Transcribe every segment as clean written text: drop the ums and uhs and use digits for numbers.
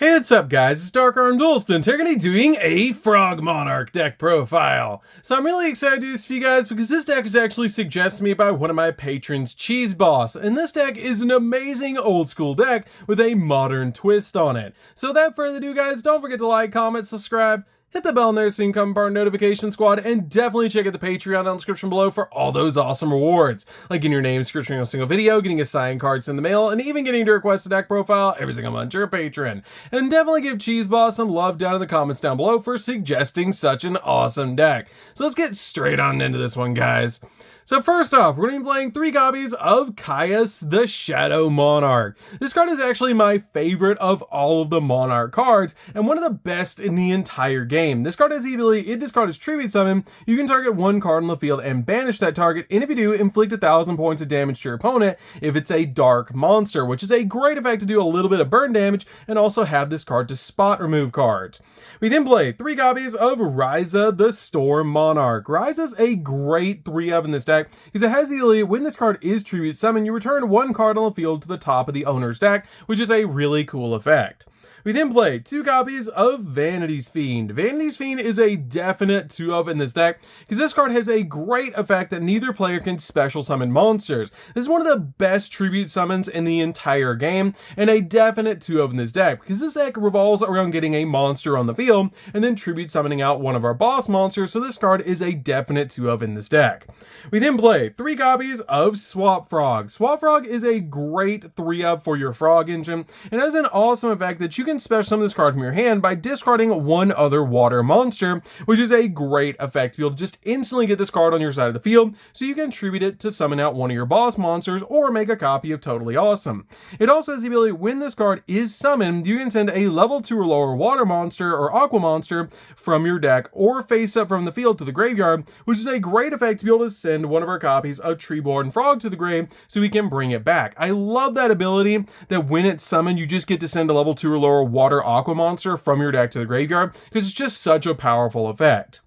Hey, what's up guys, it's DarkArmedDuelist and today we're going to be doing a Frog Monarch deck profile. So I'm really excited to do this for you guys because this deck is actually suggested to me by one of my patrons, CheeseBoss, and this deck is an amazing old school deck with a modern twist on it. So without further ado guys, don't forget to like, comment, subscribe, hit the bell in there so you can become part of Notification Squad, and definitely check out the Patreon down in the description below for all those awesome rewards, like getting your name description in a single video, getting a signed cards in the mail, and even getting to request a deck profile every single month to your patron. And definitely give CheeseBoss some love down in the comments down below for suggesting such an awesome deck. So let's get straight on into this one, guys. So first off, we're going to be playing 3 copies of Caius the Shadow Monarch. This card is actually my favorite of all of the Monarch cards, and one of the best in the entire game. This card has the ability, if this card is Tribute Summon, you can target one card on the field and banish that target, and if you do, inflict 1,000 points of damage to your opponent if it's a dark monster, which is a great effect to do a little bit of burn damage, and also have this card to spot remove cards. We then play 3 copies of Ryza the Storm Monarch. Ryza's a great 3-of in this deck, because it has the ability, when this card is Tribute Summon, you return one card on the field to the top of the owner's deck, which is a really cool effect. We then play 2 copies of Vanity's Fiend. Vanity's Fiend is a definite 2-of in this deck, because this card has a great effect that neither player can special summon monsters. This is one of the best tribute summons in the entire game, and a definite 2-of in this deck, because this deck revolves around getting a monster on the field, and then tribute summoning out one of our boss monsters, so this card is a definite 2-of in this deck. We then play 3 copies of Swap Frog. Swap Frog is a great 3-of for your Frog engine, and has an awesome effect that you can special summon this card from your hand by discarding one other water monster, which is a great effect to be able to just instantly get this card on your side of the field, so you can tribute it to summon out one of your boss monsters or make a copy of Totally Awesome. It also has the ability, when this card is summoned, you can send a level 2 or lower water monster or aqua monster from your deck or face up from the field to the graveyard, which is a great effect to be able to send one of our copies of Treeborn Frog to the grave so we can bring it back. I love that ability that when it's summoned, you just get to send a level 2 or lower water aqua monster from your deck to the graveyard, because it's just such a powerful effect.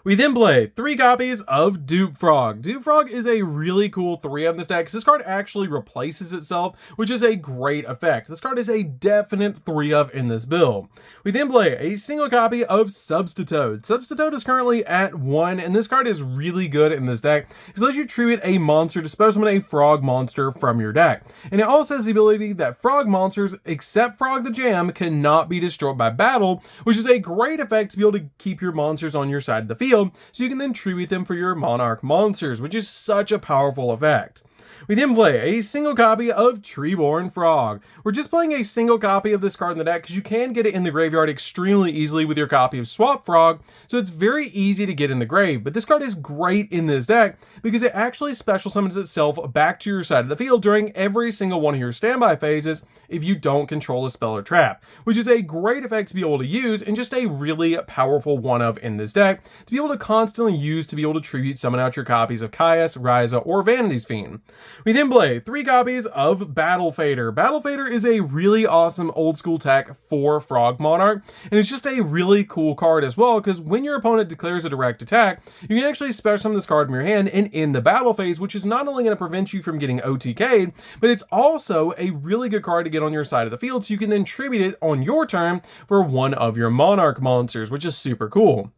We then play 3 copies of Dupe Frog. Dupe Frog is a really cool 3-of in this deck, because this card actually replaces itself, which is a great effect. This card is a definite 3-of in this build. We then play a single copy of Substitute. Substitute is currently at 1, and this card is really good in this deck, because it lets you tribute a monster to special summon a frog monster from your deck. And it also has the ability that frog monsters, except Frog the Jam, cannot be destroyed by battle, which is a great effect to be able to keep your monsters on your side of the field, so you can then tribute them for your Monarch monsters, which is such a powerful effect. We then play a single copy of Treeborn Frog. We're just playing a single copy of this card in the deck because you can get it in the graveyard extremely easily with your copy of Swap Frog, so it's very easy to get in the grave. But this card is great in this deck because it actually special summons itself back to your side of the field during every single one of your standby phases if you don't control a spell or trap, which is a great effect to be able to use and just a really powerful 1-of in this deck to be able to constantly use to be able to tribute summon out your copies of Caius, Ryza, or Vanity's Fiend. We then play 3 copies of Battle Fader. Battle Fader is a really awesome old school tech for Frog Monarch, and it's just a really cool card as well, because when your opponent declares a direct attack, you can actually special summon this card from your hand and in the battle phase, which is not only going to prevent you from getting OTK'd, but it's also a really good card to get on your side of the field, so you can then tribute it on your turn for one of your Monarch monsters, which is super cool.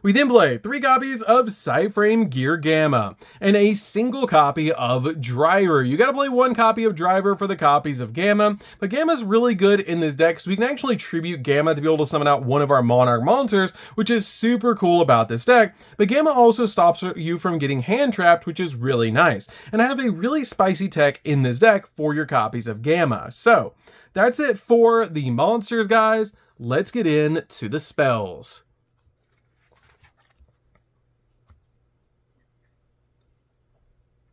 We then play 3 copies of Cyframe Gear Gamma and a single copy of Driver. You gotta play 1 copy of Driver for the copies of Gamma, but Gamma's really good in this deck, so we can actually tribute Gamma to be able to summon out one of our Monarch monsters, which is super cool about this deck. But Gamma also stops you from getting hand trapped, which is really nice. And I have a really spicy tech in this deck for your copies of Gamma. So that's it for the monsters, guys. Let's get into the spells.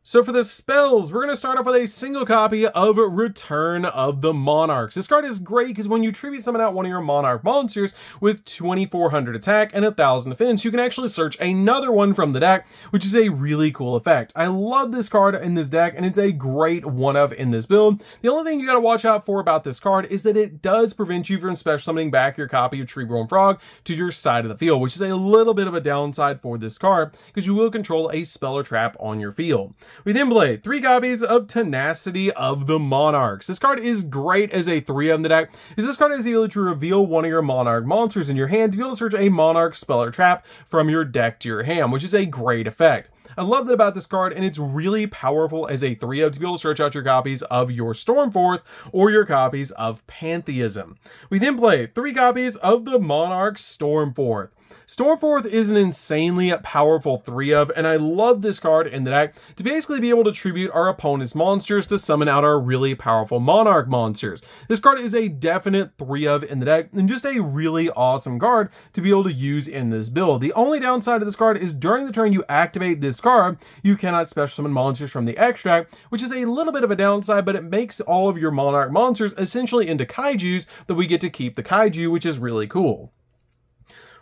So for the spells, we're going to start off with a single copy of Return of the Monarchs. This card is great because when you tribute summon out one of your Monarch monsters with 2400 attack and 1000 defense, you can actually search another one from the deck, which is a really cool effect. I love this card in this deck, and it's a great 1-of in this build. The only thing you got to watch out for about this card is that it does prevent you from special summoning back your copy of Treeborn Frog to your side of the field, which is a little bit of a downside for this card because you will control a spell or trap on your field. We then play 3 copies of Tenacity of the Monarchs. This card is great as a 3 of in the deck, because this card has the ability to reveal one of your Monarch monsters in your hand to be able to search a Monarch spell or trap from your deck to your hand, which is a great effect. I love that about this card, and it's really powerful as a 3 of to be able to search out your copies of your Stormforth or your copies of Pantheism. We then play 3 copies of the Monarch Stormforth. Stormforth is an insanely powerful 3 of, and I love this card in the deck to basically be able to tribute our opponent's monsters to summon out our really powerful Monarch monsters. This card is a definite 3 of in the deck, and just a really awesome card to be able to use in this build. The only downside of this card is during the turn you activate this card, you cannot special summon monsters from the extract, which is a little bit of a downside, but it makes all of your Monarch monsters essentially into kaijus that we get to keep the kaiju, which is really cool.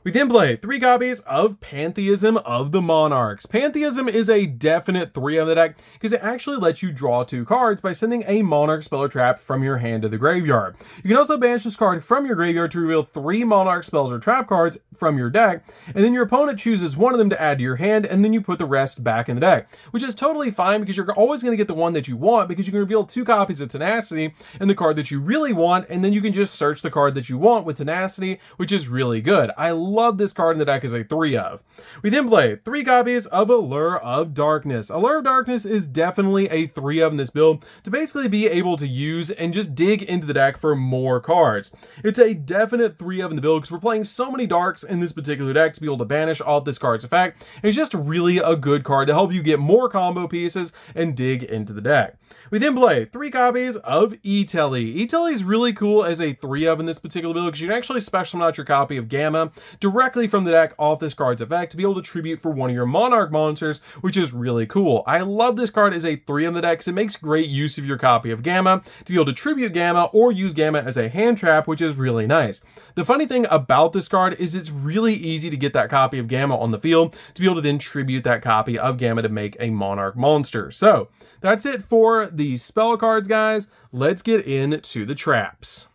We then play 3 copies of Pantheism of the Monarchs. Pantheism is a definite 3 of the deck because it actually lets you draw 2 cards by sending a Monarch spell or trap from your hand to the graveyard. You can also banish this card from your graveyard to reveal 3 Monarch spells or trap cards from your deck, and then your opponent chooses one of them to add to your hand, and then you put the rest back in the deck, which is totally fine because you're always going to get the one that you want because you can reveal 2 copies of Tenacity and the card that you really want, and then you can just search the card that you want with Tenacity, which is really good. I love this card in the deck as a 3 of. We then play 3 copies of Allure of Darkness. Allure of Darkness is definitely a 3 of in this build to basically be able to use and just dig into the deck for more cards. It's a definite 3 of in the build because we're playing so many darks in this particular deck to be able to banish all of this card's effect. And it's just really a good card to help you get more combo pieces and dig into the deck. We then play 3 copies of E-Telly. E-Telly is really cool as a 3 of in this particular build because you can actually special summon out your copy of Gamma directly from the deck off this card's effect to be able to tribute for one of your Monarch monsters, which is really cool. I love this card as a 3 in the deck because it makes great use of your copy of Gamma to be able to tribute Gamma or use Gamma as a hand trap, which is really nice. The funny thing about this card is it's really easy to get that copy of Gamma on the field to be able to then tribute that copy of Gamma to make a Monarch monster. So that's it for the spell cards, guys. Let's get into the traps.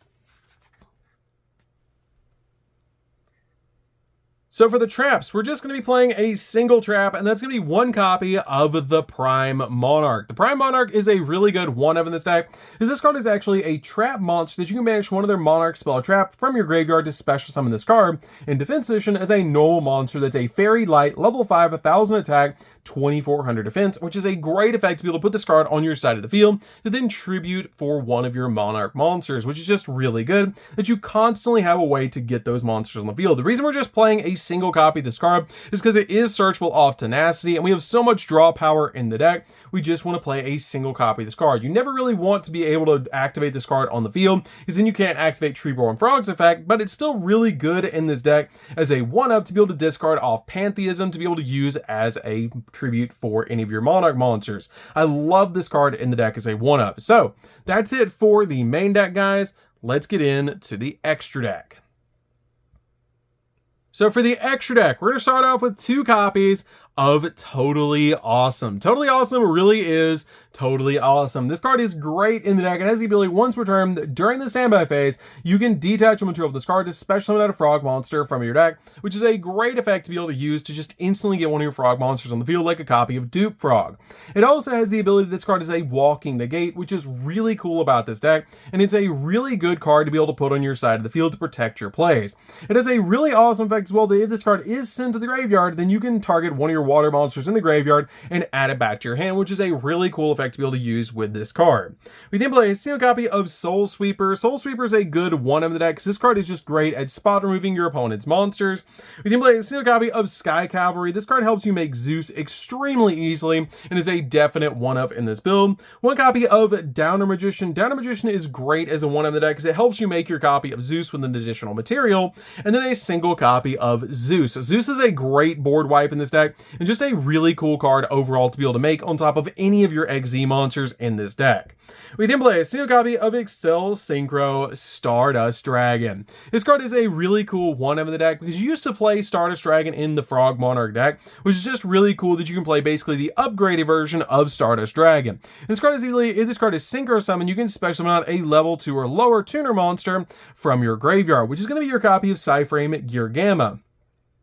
So for the traps, we're just going to be playing a single trap, and that's going to be 1 copy of the Prime Monarch. The Prime Monarch is a really good 1 of in this deck, because this card is actually a trap monster that you can banish one of their Monarch spell or trap from your graveyard to special summon this card in Defense Edition as a normal monster that's a Fairy Light, level 5, 1000 attack, 2400 defense, which is a great effect to be able to put this card on your side of the field to then tribute for one of your Monarch monsters, which is just really good that you constantly have a way to get those monsters on the field. The reason we're just playing a single copy of this card is because it is searchable off Tenacity, and we have so much draw power in the deck, we just want to play a single copy of this card. You never really want to be able to activate this card on the field, because then you can't activate Treeborn Frog's effect, but it's still really good in this deck as a 1-up to be able to discard off Pantheism to be able to use as a tribute for any of your Monarch monsters. I love this card in the deck as a 1-up. So that's it for the main deck, guys. Let's get into the extra deck. So for the extra deck, we're going to start off with 2 copies of Totally Awesome. Totally Awesome really is totally awesome. This card is great in the deck and has the ability, once per turn during the standby phase, you can detach a material of this card to special summon out a frog monster from your deck, which is a great effect to be able to use to just instantly get one of your frog monsters on the field, like a copy of Dupe Frog. It also has the ability that this card is a walking negate, which is really cool about this deck, and it's a really good card to be able to put on your side of the field to protect your plays. It has a really awesome effect as well that if this card is sent to the graveyard, then you can target one of your water monsters in the graveyard and add it back to your hand, which is a really cool effect to be able to use with this card. We then play a single copy of Soul Sweeper. Soul Sweeper is a good 1 of the deck because this card is just great at spot removing your opponent's monsters. We then play a single copy of Sky Cavalry. This card helps you make Zeus extremely easily and is a definite 1-up in this build. 1 copy of Downer Magician. Downer Magician is great as a 1 of the deck because it helps you make your copy of Zeus with an additional material, and then a single copy of Zeus. Zeus is a great board wipe in this deck and just a really cool card overall to be able to make on top of any of your XZ monsters in this deck. We then play a single copy of Excel Synchro Stardust Dragon. This card is a really cool 1 of the deck because you used to play Stardust Dragon in the Frog Monarch deck, which is just really cool that you can play basically the upgraded version of Stardust Dragon. This card is really, if this card is Synchro Summon, you can special summon out a level 2 or lower tuner monster from your graveyard, which is going to be your copy of Psyframe Gear Gamma.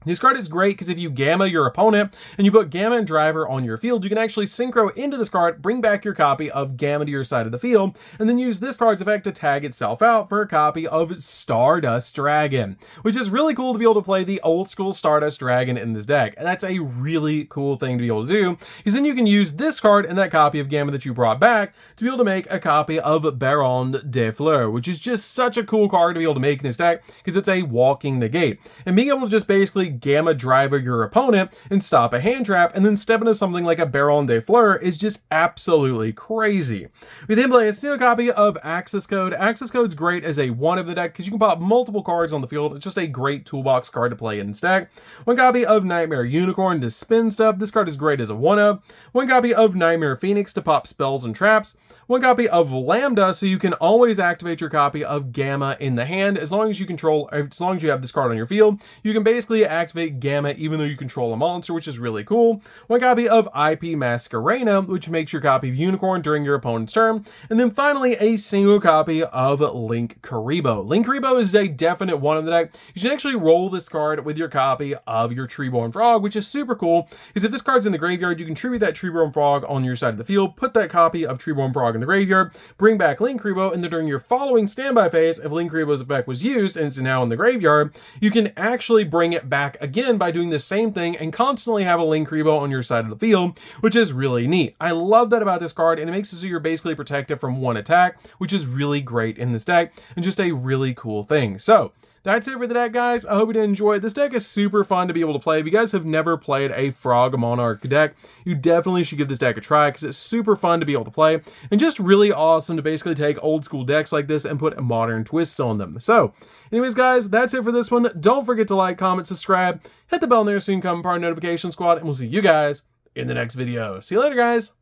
This card is great because if you Gamma your opponent and you put Gamma and Driver on your field, you can actually synchro into this card, bring back your copy of Gamma to your side of the field, and then use this card's effect to tag itself out for a copy of Stardust Dragon, which is really cool to be able to play the old school Stardust Dragon in this deck. And that's a really cool thing to be able to do, because then you can use this card and that copy of Gamma that you brought back to be able to make a copy of Baron de Fleur, which is just such a cool card to be able to make in this deck because it's a walking negate. And being able to just basically Gamma Driver your opponent and stop a hand trap and then step into something like a Baron de Fleur is just absolutely crazy. We then play a single copy of Access Code. Access Code's great as a 1 of the deck because you can pop multiple cards on the field. It's just a great toolbox card to play in this deck. 1 copy of Nightmare Unicorn to spin stuff. This card is great as a 1 of. 1 copy of Nightmare Phoenix to pop spells and traps. 1 copy of Lambda so you can always activate your copy of Gamma in the hand as long as you have this card on your field. You can basically activate Gamma even though you control a monster, which is really cool. 1 copy of IP Masquerena, which makes your copy of Unicorn during your opponent's turn. And then finally, a single copy of Link Karibo. Link Karibo is a definite 1 in the deck. You can actually roll this card with your copy of your Treeborn Frog, which is super cool, because if this card's in the graveyard, you can tribute that Treeborn Frog on your side of the field, put that copy of Treeborn Frog in the graveyard, bring back Link Karibo, and then during your following standby phase, if Link Karibo's effect was used and it's now in the graveyard, you can actually bring it back again by doing the same thing and constantly have a Link Karibo on your side of the field, which is really neat. I love that about this card, and it makes it so you're basically protected from 1 attack, which is really great in this deck and just a really cool thing. So that's it for the deck, guys. I hope you did enjoy it. This deck is super fun to be able to play. If you guys have never played a Frog Monarch deck, you definitely should give this deck a try because it's super fun to be able to play and just really awesome to basically take old school decks like this and put modern twists on them. So anyways, guys, that's it for this one. Don't forget to like, comment, subscribe, hit the bell in there so you can become part of the notification squad, and we'll see you guys in the next video. See you later, guys.